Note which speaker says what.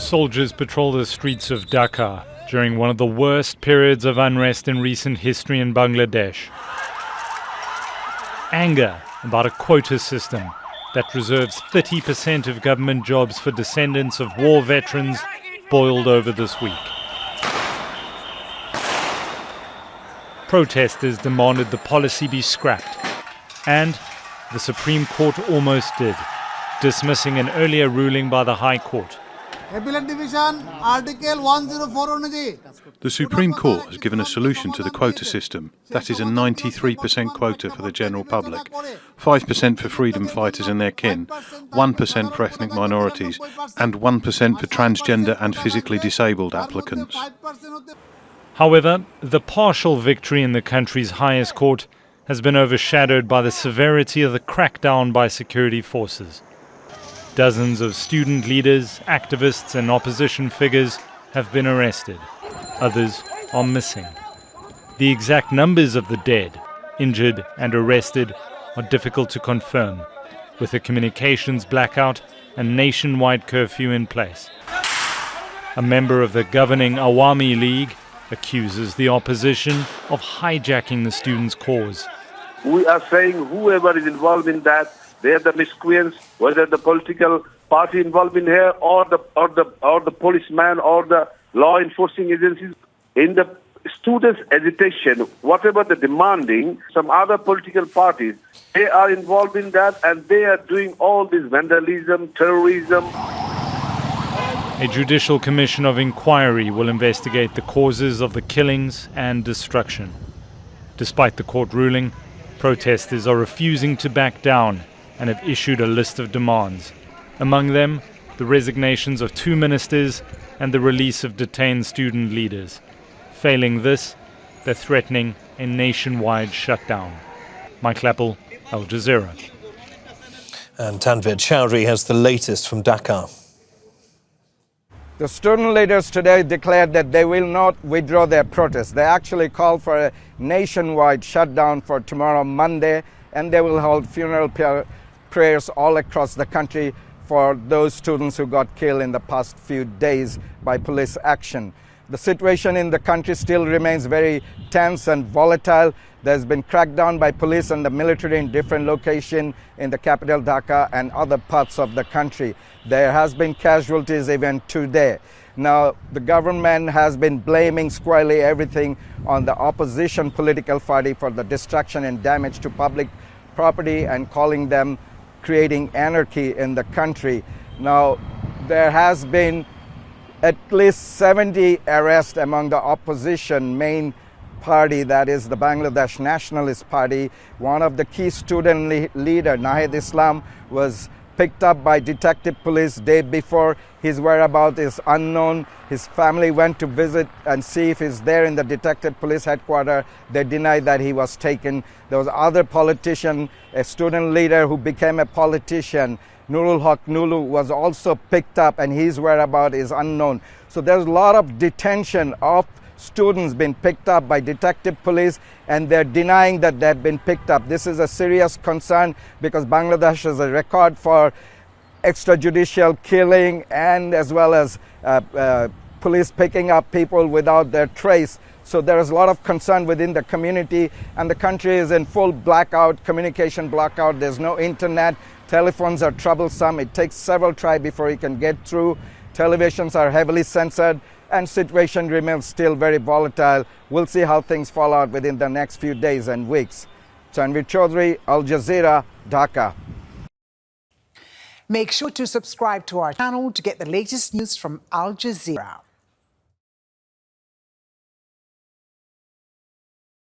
Speaker 1: Soldiers patrol the streets of Dhaka during one of the worst periods of unrest in recent history in Bangladesh. Anger about a quota system that reserves 30% of government jobs for descendants of war veterans boiled over this week. Protesters demanded the policy be scrapped, and the Supreme Court almost did, dismissing an earlier ruling by the High Court.
Speaker 2: The Supreme Court has given a solution to the quota system. That is a 93% quota for the general public, 5% for freedom fighters and their kin, 1% for ethnic minorities, and 1% for transgender and physically disabled applicants.
Speaker 1: However, the partial victory in the country's highest court has been overshadowed by the severity of the crackdown by security forces. Dozens of student leaders, activists and opposition figures have been arrested. Others are missing. The exact numbers of the dead, injured and arrested are difficult to confirm, with a communications blackout and nationwide curfew in place. A member of the governing Awami League accuses the opposition of hijacking the students' cause.
Speaker 3: We are saying whoever is involved in that, they are the miscreants, whether the political party involved in here or the policeman or the law enforcing agencies. In the students' agitation, whatever they're demanding, some other political parties, they are involved in that and they are doing all this vandalism, terrorism.
Speaker 1: A judicial commission of inquiry will investigate the causes of the killings and destruction. Despite the court ruling, protesters are refusing to back down and have issued a list of demands. Among them, the resignations of 2 ministers and the release of detained student leaders. Failing this, they're threatening a nationwide shutdown. Mike Lappel, Al Jazeera.
Speaker 4: And Tanvir Chowdhury has the latest from Dhaka.
Speaker 5: The student leaders today declared that they will not withdraw their protest. They actually called for a nationwide shutdown for tomorrow, Monday, and they will hold funeral prayers all across the country for those students who got killed in the past few days by police action. The situation in the country still remains very tense and volatile. There's been crackdown by police and the military in different locations in the capital Dhaka and other parts of the country. There has been casualties even today. Now, the government has been blaming squarely everything on the opposition political party for the destruction and damage to public property and calling them creating anarchy in the country. Now, there has been at least 70 arrests among the opposition main party, that is the Bangladesh Nationalist Party. One of the key student leader, Nahid Islam, was picked up by detective police day before. His whereabouts is unknown. His family went to visit and see if he's there in the detective police headquarters. They denied that he was taken. There was other politician, a student leader who became a politician, Nurul Haq Nulu, was also picked up and his whereabouts is unknown. So there's a lot of detention of students being picked up by detective police and they're denying that they've been picked up. This is a serious concern because Bangladesh has a record for extrajudicial killing and as well as police picking up people without their trace. So there is a lot of concern within the community and the country is in full blackout, communication blackout. There's no internet. Telephones are troublesome. It takes several tries before you can get through. Televisions are heavily censored and situation remains still very volatile. We'll see how things fall out within the next few days and weeks. Tanvir Chowdhury, Al Jazeera, Dhaka.
Speaker 6: Make sure to subscribe to our channel to get the latest news from Al Jazeera.